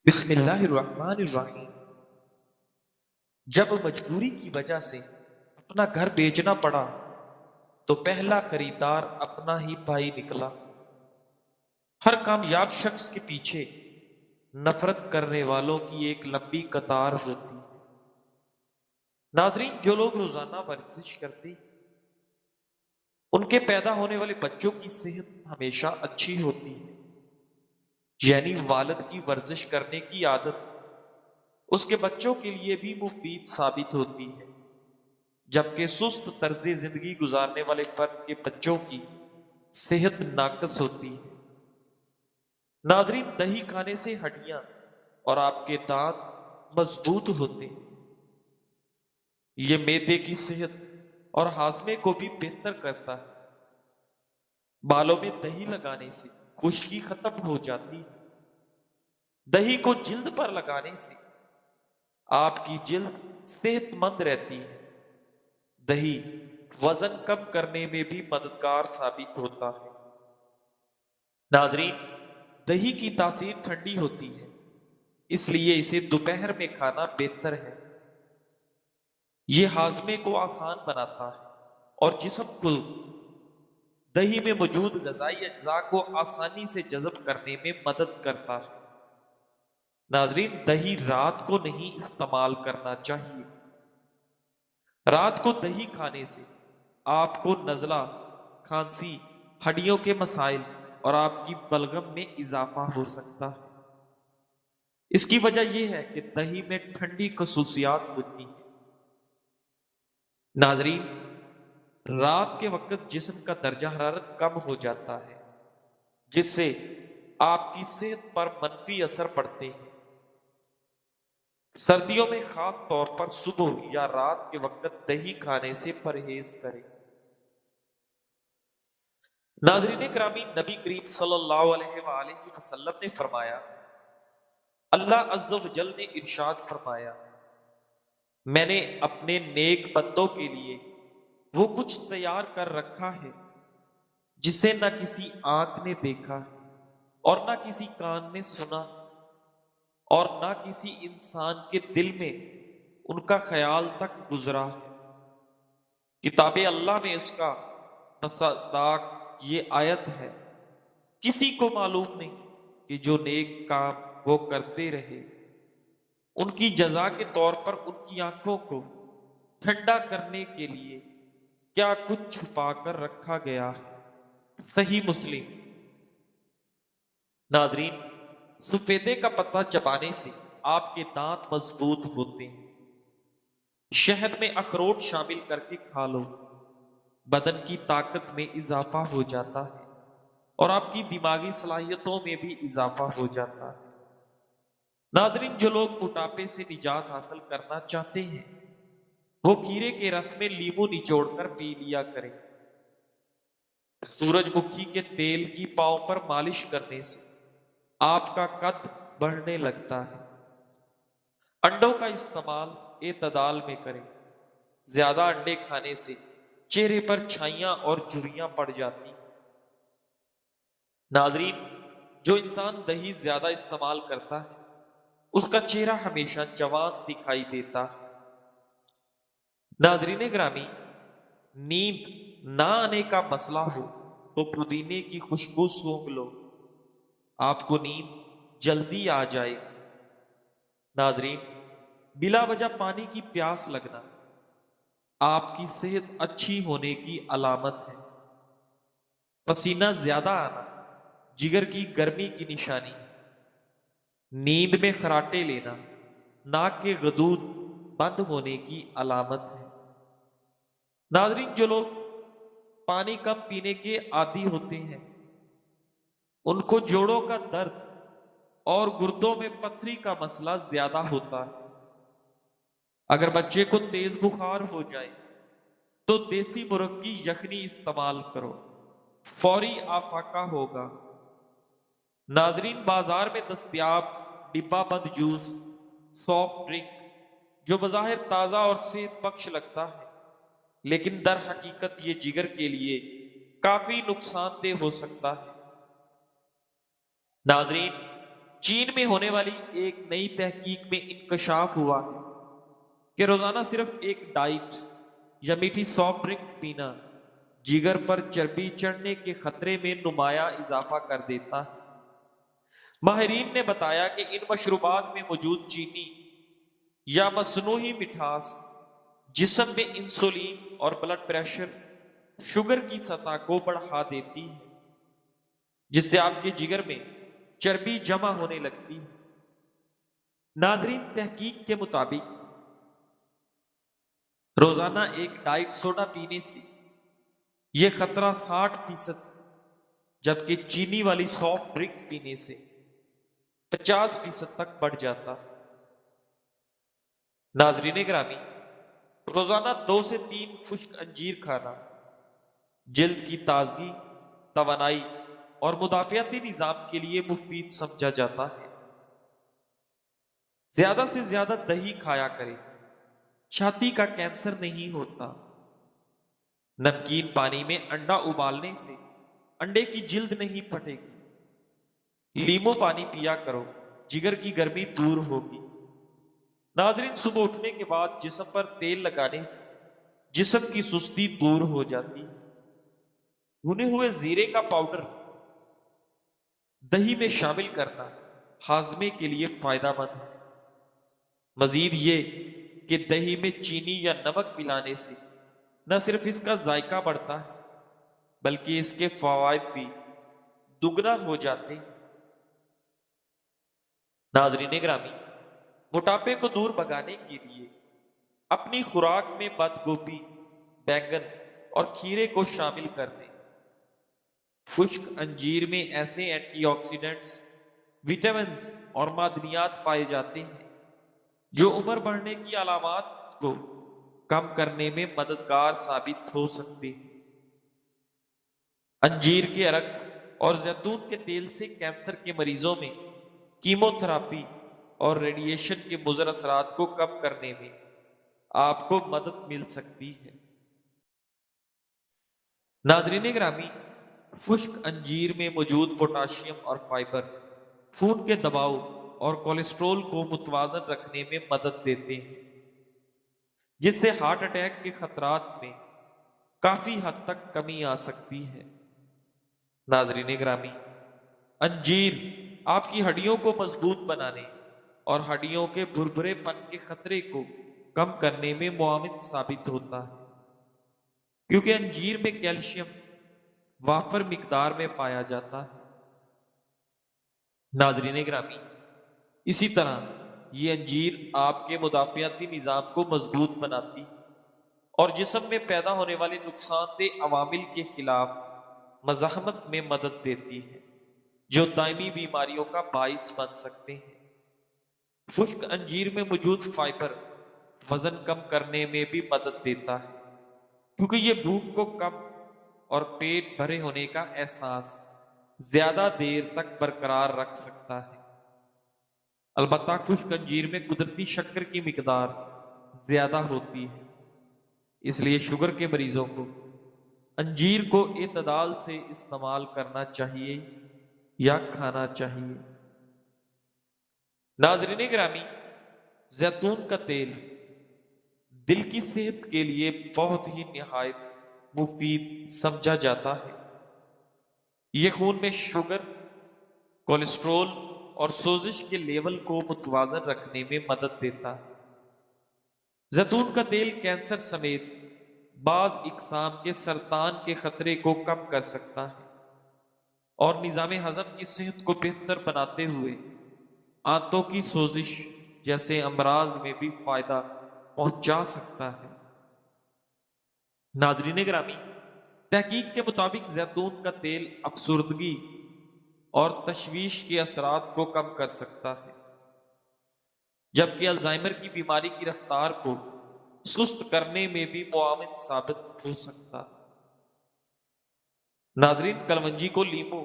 बिस्मिल्लाहिर्रहमानिर्रहीम। जब मजबूरी की वजह से अपना घर बेचना पड़ा तो पहला खरीदार अपना ही भाई निकला। हर कामयाब शख्स के पीछे नफरत करने वालों की एक लंबी कतार होती है। नाजरीन, जो लोग रोजाना वर्जिश करते उनके पैदा होने वाले बच्चों की सेहत हमेशा अच्छी होती है। यानी वालिद की वर्जिश करने की आदत उसके बच्चों के लिए भी मुफीद साबित होती है, जबकि सुस्त तर्ज जिंदगी गुजारने वाले फर्द के बच्चों की सेहत नाकस होती है। नाजरीन, दही खाने से हड्डियां और आपके दांत मजबूत होते हैं। ये मैदे की सेहत और हाजमे को भी बेहतर करता है। बालों में दही लगाने से खुश्की खत्म हो जाती है। दही को जिल्द पर लगाने से आपकी जिल्द सेहतमंद रहती है। दही वजन कम करने में भी मददगार साबित होता है। नाजरीन, दही की तासीर ठंडी होती है, इसलिए इसे दोपहर में खाना बेहतर है। यह हाजमे को आसान बनाता है और जिस्म को दही में मौजूद गजाई अज्जा को आसानी से जज़ब करने में मदद करता है। नाजरीन, दही रात को नहीं इस्तेमाल करना चाहिए। रात को दही खाने से आपको नज़ला, खांसी, हड्डियों के मसाइल और आपकी बलगम में इजाफा हो सकता है। इसकी वजह यह है कि दही में ठंडी खसूसियात होती है। नाजरीन, रात के वक्त जिस्म का दर्जा हरारत कम हो जाता है, जिससे आपकी सेहत पर मनफी असर पड़ते हैं। सर्दियों में खास तौर पर सुबह या रात के वक्त दही खाने से परहेज करें। नाजरीन करामी, नबी करीम सल्लल्लाहु अलैहि वसल्लम ने फरमाया, अल्लाह अज़्ज़ व जल ने इरशाद फरमाया, मैंने अपने नेक बंदों के लिए वो कुछ तैयार कर रखा है जिसे न किसी आंख ने देखा और न किसी कान ने सुना और न किसी इंसान के दिल में उनका ख्याल तक गुजरा है। किताबे अल्लाह में उसका मसदाक ये आयत है, किसी को मालूम नहीं कि जो नेक काम वो करते रहे उनकी जजा के तौर पर उनकी आंखों को ठंडा करने के लिए क्या कुछ छुपा कर रखा गया है। सही मुस्लिम। नाजरीन, सफेदे का पत्ता चबाने से आपके दांत मजबूत होते हैं। शहद में अखरोट शामिल करके खा लो, बदन की ताकत में इजाफा हो जाता है और आपकी दिमागी सलाहियतों में भी इजाफा हो जाता है। नाजरीन, जो लोग मोटापे से निजात हासिल करना चाहते हैं वो खीरे के रस में नींबू निचोड़कर पी लिया करें। सूरजमुखी के तेल की पांव पर मालिश करने से आपका कद बढ़ने लगता है। अंडों का इस्तेमाल एतदाल में करें। ज्यादा अंडे खाने से चेहरे पर छाइयां और झुर्रियां पड़ जाती हैं। नाजरीन, जो इंसान दही ज्यादा इस्तेमाल करता है उसका चेहरा हमेशा जवान दिखाई देता है। नाजरीन ग्रामी, नींद ना आने का मसला हो तो पुदीने की खुशबू सूंघ लो, आपको नींद जल्दी आ जाएगी। नाजरीन, बिला वजह पानी की प्यास लगना आपकी सेहत अच्छी होने की अलामत है। पसीना ज्यादा आना जिगर की गर्मी की निशानी है। नींद में खराटे लेना नाक के गदूद बंद होने की अलामत है। नाजरीन, जो लोग पानी कम पीने के आदी होते हैं उनको जोड़ों का दर्द और गुर्दों में पथरी का मसला ज्यादा होता है। अगर बच्चे को तेज बुखार हो जाए तो देसी मुर्ग की यखनी इस्तेमाल करो, फौरी आफाका होगा। नाजरीन, बाजार में दस्तयाब डिब्बा बंद जूस, सॉफ्ट ड्रिंक जो बज़ाहिर ताज़ा और सेहत बख्श लगता है लेकिन दर हकीकत ये जिगर के लिए काफी नुकसानदेह हो सकता है। नाजरीन, चीन में होने वाली एक नई तहकीक में इंकशाफ हुआ है कि रोजाना सिर्फ एक डाइट या मीठी सॉफ्ट ड्रिंक पीना जिगर पर चर्बी चढ़ने के खतरे में नुमाया इजाफा कर देता है। माहिरीन ने बताया कि इन मशरूबात में मौजूद चीनी या मसनूही मिठास जिस्म में इंसुलिन और ब्लड प्रेशर, शुगर की सतह को बढ़ा देती है, जिससे आपके जिगर में चर्बी जमा होने लगती है। नाजरीन, तहकीक के मुताबिक रोजाना एक डाइट सोडा पीने से यह खतरा 60%, जबकि चीनी वाली सॉफ्ट ड्रिंक पीने से 50% तक बढ़ जाता है। नाजरीन ग्रामी, रोजाना 2 से 3 खुश्क अंजीर खाना जिल्द की ताजगी, तवानाई और मुदाफियाती निजाम के लिए मुफीद समझा जाता है। ज्यादा से ज्यादा दही खाया करें, छाती का कैंसर नहीं होता। नमकीन पानी में अंडा उबालने से अंडे की जिल्द नहीं फटेगी। लीमू पानी पिया करो, जिगर की गर्मी दूर होगी। नाज़रीन, सुबह उठने के बाद जिस्म पर तेल लगाने से जिस्म की सुस्ती दूर हो जाती है। भुने हुए जीरे का पाउडर दही में शामिल करना हाजमे के लिए फायदेमंद है। मजीद ये कि दही में चीनी या नमक मिलाने से न सिर्फ इसका जायका बढ़ता है, बल्कि इसके फवायद भी दुगना हो जाते हैं। नाजरीन ग्रामी, मोटापे को दूर भगाने के लिए अपनी खुराक में बंद गोभी, बैंगन और खीरे को शामिल कर दें। खुश्क अंजीर में ऐसे एंटीऑक्सीडेंट्स, विटामिन और मादनियात पाए जाते हैं जो उम्र बढ़ने की अलामात को कम करने में मददगार साबित हो सकते हैं। अंजीर के अर्क और जैतून के तेल से कैंसर के मरीजों में कीमोथेरापी और रेडिएशन के मुज़र असरात को कम करने में आपको मदद मिल सकती है। नाजरीन ग्रामी, खुश्क अंजीर में मौजूद पोटाशियम और फाइबर खून के दबाव और कोलेस्ट्रोल को मुतवाजन रखने में मदद देते हैं, जिससे हार्ट अटैक के खतरात में काफी हद तक कमी आ सकती है। नाजरीन ग्रामी, अंजीर आपकी हड्डियों को मजबूत बनाने और हड्डियों के भुरभुरेपन के खतरे को कम करने में मुआविन साबित होता है, क्योंकि अंजीर में कैल्शियम वाफर मिकदार में पाया जाता है। नाजरीन ग्रामी, इसी तरह ये अंजीर आपके मुदाफियाती निजाम को मजबूत बनाती है और जिस्म में पैदा होने वाले नुकसानदेह अवामिल के खिलाफ मज़ाहमत में मदद देती है, जो दायमी बीमारियों का बाइस बन सकते हैं। खुश्क अंजीर में मौजूद फाइबर वजन कम करने में भी मदद देता है, क्योंकि ये भूख को कम और पेट भरे होने का एहसास ज्यादा देर तक बरकरार रख सकता है। अलबत्ता खुश्क अंजीर में कुदरती शक्कर की मिकदार ज्यादा होती है, इसलिए शुगर के मरीजों को अंजीर को एतदाल से इस्तेमाल करना चाहिए या खाना चाहिए। नाजरीन ग्रामी, जैतून का तेल दिल की सेहत के लिए बहुत ही निहायत मुफीद समझा जाता है। यह खून में शुगर, कोलेस्ट्रोल और सोजिश के लेवल को मुतवाजन रखने में मदद देता है। जैतून का तेल कैंसर समेत बाज इकसाम के सरतान के खतरे को कम कर सकता है और निजाम हजम की सेहत को बेहतर बनाते हुए आंतों की सोजिश जैसे अमराज में भी फायदा पहुंचा सकता है। नाजरीन ग्रामी, तहकीक के मुताबिक जैतून का तेल अफसुर्दगी और तशवीश के असरात को कम कर सकता है, जबकि अल्जाइमर की बीमारी की रफ्तार को सुस्त करने में भी मुआविन साबित हो सकता है। नाजरीन, कलवंजी को लीमू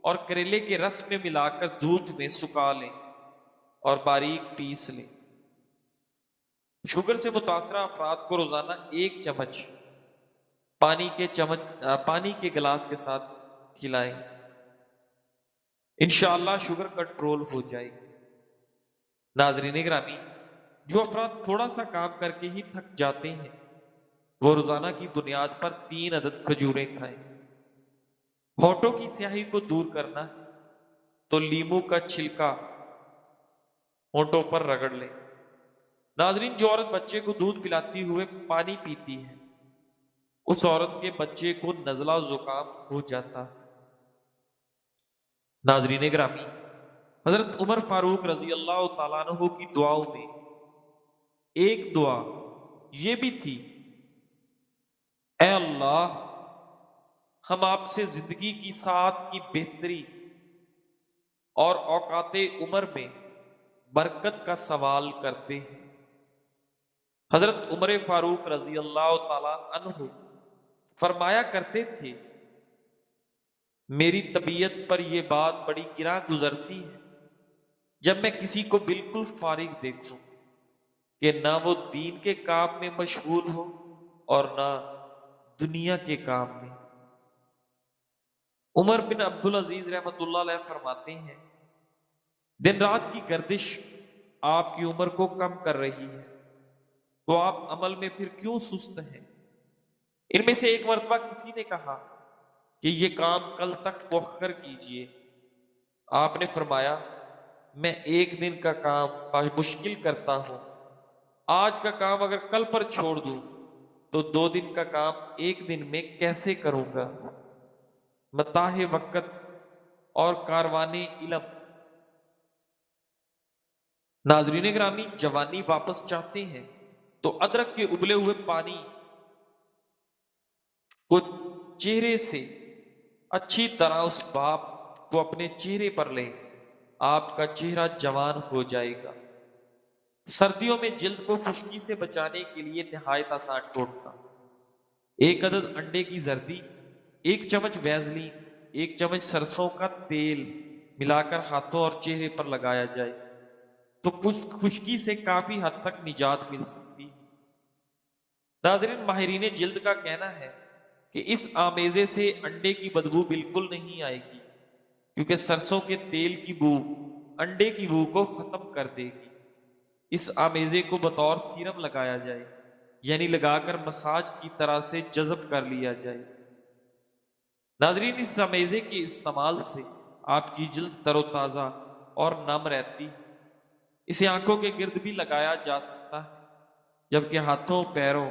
और करेले के रस में मिलाकर दूध में सुखा लें और बारीक पीस लें। शुगर से मुतासरा अफराद को रोजाना 1 चम्मच पानी के गिलास के साथ खिलाएं। इंशाअल्लाह शुगर कंट्रोल हो जाएगी। नाजरीन ग्रामी, जो अफराद थोड़ा सा काम करके ही थक जाते हैं वो रोजाना की बुनियाद पर 3 अदद खजूरें खाएं। होठों की स्याही को दूर करना है तो लीमू का छिलका होठों पर रगड़ लें। नाजरीन, जो औरत बच्चे को दूध पिलाती हुए पानी पीती है उस औरत के बच्चे को नजला जुकाम हो जाता है। नाजरीन ग्रामी, हजरत उमर फारूक रजी अल्लाह तआला अन्हु की दुआओं में एक दुआ ये भी थी, ए अल्लाह, हम आपसे जिंदगी की साथ की बेहतरी और औकाते उम्र में बरकत का सवाल करते हैं। हजरत उमर फारूक रजी अल्लाह तआला अन्हु फरमाया करते थे, मेरी तबीयत पर यह बात बड़ी गिरा गुजरती है जब मैं किसी को बिल्कुल फारिग देखूं कि ना वो दीन के काम में मशगूल हो और ना दुनिया के काम में। उमर बिन अब्दुल अजीज रहमतुल्लाह अलैह फरमाते हैं, दिन रात की गर्दिश आपकी उम्र को कम कर रही है तो आप अमल में फिर क्यों सुस्त हैं। इनमें से एक मर्तबा किसी ने कहा कि ये काम कल तक मुअख्खर कीजिए। आपने फरमाया, मैं एक दिन का काम मुश्किल करता हूं, आज का काम अगर कल पर छोड़ दूं तो 2 दिन का काम एक दिन में कैसे करूंगा। मताहे वक़्त और कारवाने इलम। नाजरीन ग्रामी, जवानी वापस चाहते हैं तो अदरक के उबले हुए पानी को चेहरे से अच्छी तरह उस बाप को अपने चेहरे पर लें, आपका चेहरा जवान हो जाएगा। सर्दियों में जिल्द को खुश्की से बचाने के लिए निहायत आसान टोटका, 1 अदद अंडे की जर्दी, 1 चम्मच वैजलीन, 1 चम्मच सरसों का तेल मिलाकर हाथों और चेहरे पर लगाया जाए तो खुश्की से काफी हद तक निजात मिल सकती है। नाज़रीन, माहिरीन जिल्द का कहना है कि इस आमेजे से अंडे की बदबू बिल्कुल नहीं आएगी क्योंकि सरसों के तेल की बू अंडे की बू को खत्म कर देगी। इस आमेजे को बतौर सीरम लगाया जाए, यानी लगाकर मसाज की तरह से जज़ब कर लिया जाए। नाजरीन, इस आमेजे के इस्तेमाल से आपकी जिल्द तरोताजा और नम रहती है। इसे आंखों के गिर्द भी लगाया जा सकता है जबकि हाथों, पैरों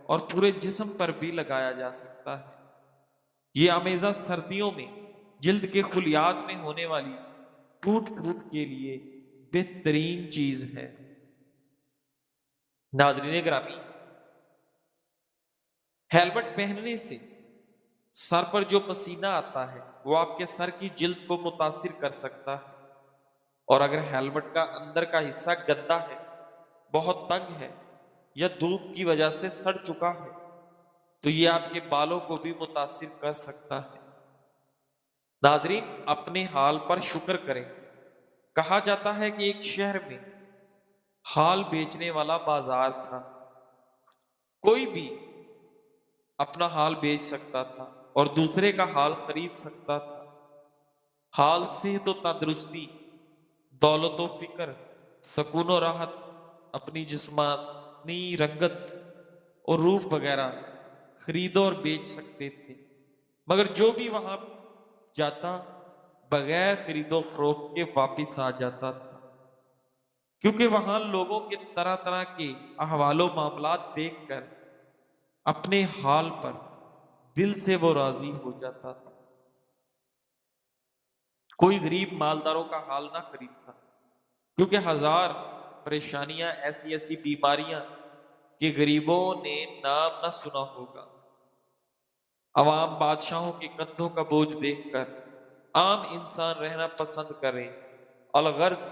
और पूरे जिस्म पर भी लगाया जा सकता है। ये आमेजा सर्दियों में जिल्द के खुलियात में होने वाली टूट फूट के लिए बेहतरीन चीज है। नाजरीन ग्रामी, हेलमेट पहनने से सर पर जो पसीना आता है वो आपके सर की जिल्द को मुतासिर कर सकता है और अगर हेलमेट का अंदर का हिस्सा गंदा है, बहुत तंग है या धूप की वजह से सड़ चुका है तो ये आपके बालों को भी मुतासिर कर सकता है। नाजरीन, अपने हाल पर शुक्र करें। कहा जाता है कि एक शहर में हाल बेचने वाला बाजार था। कोई भी अपना हाल बेच सकता था और दूसरे का हाल खरीद सकता था। हाल से तो तंदुरुस्ती, दौलत व फिक्र, सुकून और राहत, अपनी जिस्मानी रंगत और रूप वगैरह खरीदो और बेच सकते थे, मगर जो भी वहां जाता बगैर खरीदो फरोख्त के वापिस आ जाता था क्योंकि वहां लोगों के तरह तरह के अहवालो मामलात देखकर अपने हाल पर दिल से वो राजी हो जाता था। कोई गरीब मालदारों का हाल ना खरीदता क्योंकि हजार परेशानियां, ऐसी ऐसी बीमारियां कि गरीबों ने नाम ना सुना होगा। अवाम बादशाहों के कंधों का बोझ देखकर आम इंसान रहना पसंद करें। अलगर्ज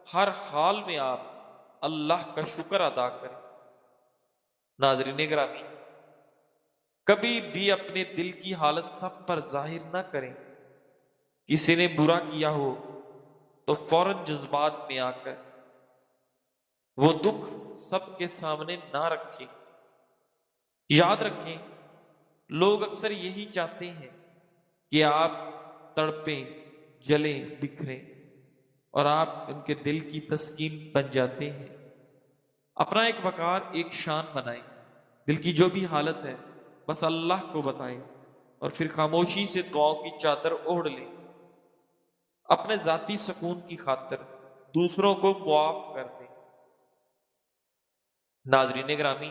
हर हाल में आप अल्लाह का शुक्र अदा करें। नाजरीन ग्रामी, कभी भी अपने दिल की हालत सब पर जाहिर ना करें। किसी ने बुरा किया हो तो फौरन जज्बात में आकर वो दुख सबके सामने ना रखें। याद रखें, लोग अक्सर यही चाहते हैं कि आप तड़पें, जलें, बिखरें और आप उनके दिल की तस्कीन बन जाते हैं। अपना एक वकार, एक शान बनाएं। दिल की जो भी हालत है बस अल्लाह को बताएं और फिर खामोशी से दुआओं की चादर ओढ़ लें। अपने जाती सुकून की खातिर दूसरों को मुआफ कर दें। नाजरीन ग्रामी,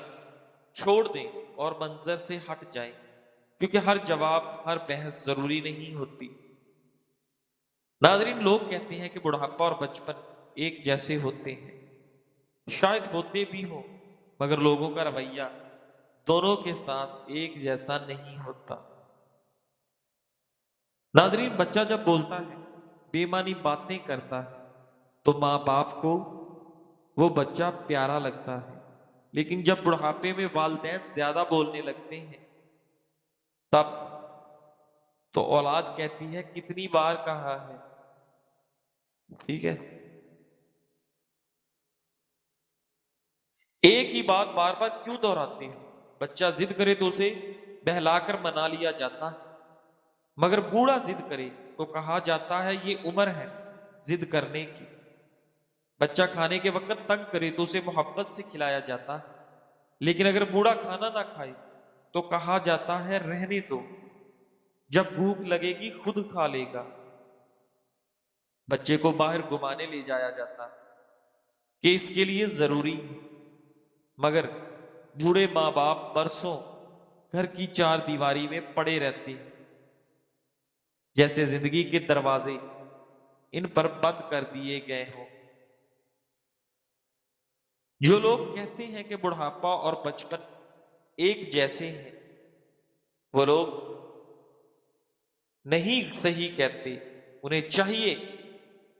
छोड़ दें और मंजर से हट जाएं, क्योंकि हर जवाब, हर बहस जरूरी नहीं होती। नाजरीन, लोग कहते हैं कि बुढ़ापा और बचपन एक जैसे होते हैं। शायद होते भी हो, मगर लोगों का रवैया दोनों के साथ एक जैसा नहीं होता। नाजरीन, बच्चा जब बोलता है, बेमानी बातें करता है, तो माँ बाप को वो बच्चा प्यारा लगता है। लेकिन जब बुढ़ापे में वालिदैन ज्यादा बोलने लगते हैं, तब तो औलाद कहती है कितनी बार कहा है। ठीक है, एक ही बात बार बार क्यों दोहराते हैं? बच्चा जिद करे तो उसे बहलाकर मना लिया जाता है, मगर बूढ़ा जिद करे तो कहा जाता है ये उम्र है जिद करने की। बच्चा खाने के वक्त तंग करे तो उसे मोहब्बत से खिलाया जाता है, लेकिन अगर बूढ़ा खाना ना खाए तो कहा जाता है रहने दो, जब भूख लगेगी खुद खा लेगा। बच्चे को बाहर घुमाने ले जाया जाता है कि इसके लिए जरूरी है, मगर बूढ़े माँ बाप बरसों घर की चार दीवारी में पड़े रहते हैं, जैसे जिंदगी के दरवाजे इन पर बंद कर दिए गए हों। जो लोग कहते हैं कि बुढ़ापा और बचपन एक जैसे हैं, वो लोग नहीं सही कहते। उन्हें चाहिए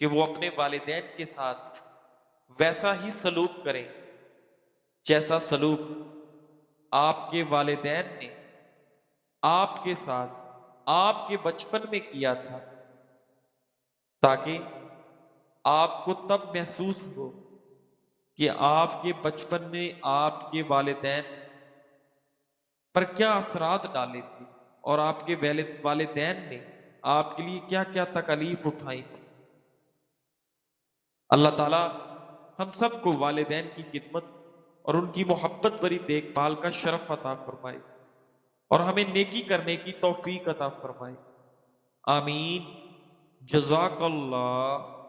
कि वो अपने वालिदैन के साथ वैसा ही सलूक करें जैसा सलूक आपके वालिदैन ने आपके साथ आपके बचपन में किया था, ताकि आपको तब महसूस हो कि आपके बचपन में आपके वालिदैन पर क्या असरात डाले थे और आपके वालिदैन ने आपके लिए क्या क्या तकलीफ उठाई थी। अल्लाह ताला हम सबको वालिदैन की खिदमत और उनकी मोहब्बत भरी देखभाल का शरफ अता फरमाए और हमें नेकी करने की तौफीक अता फरमाए। आमीन। जज़ाकल्लाह।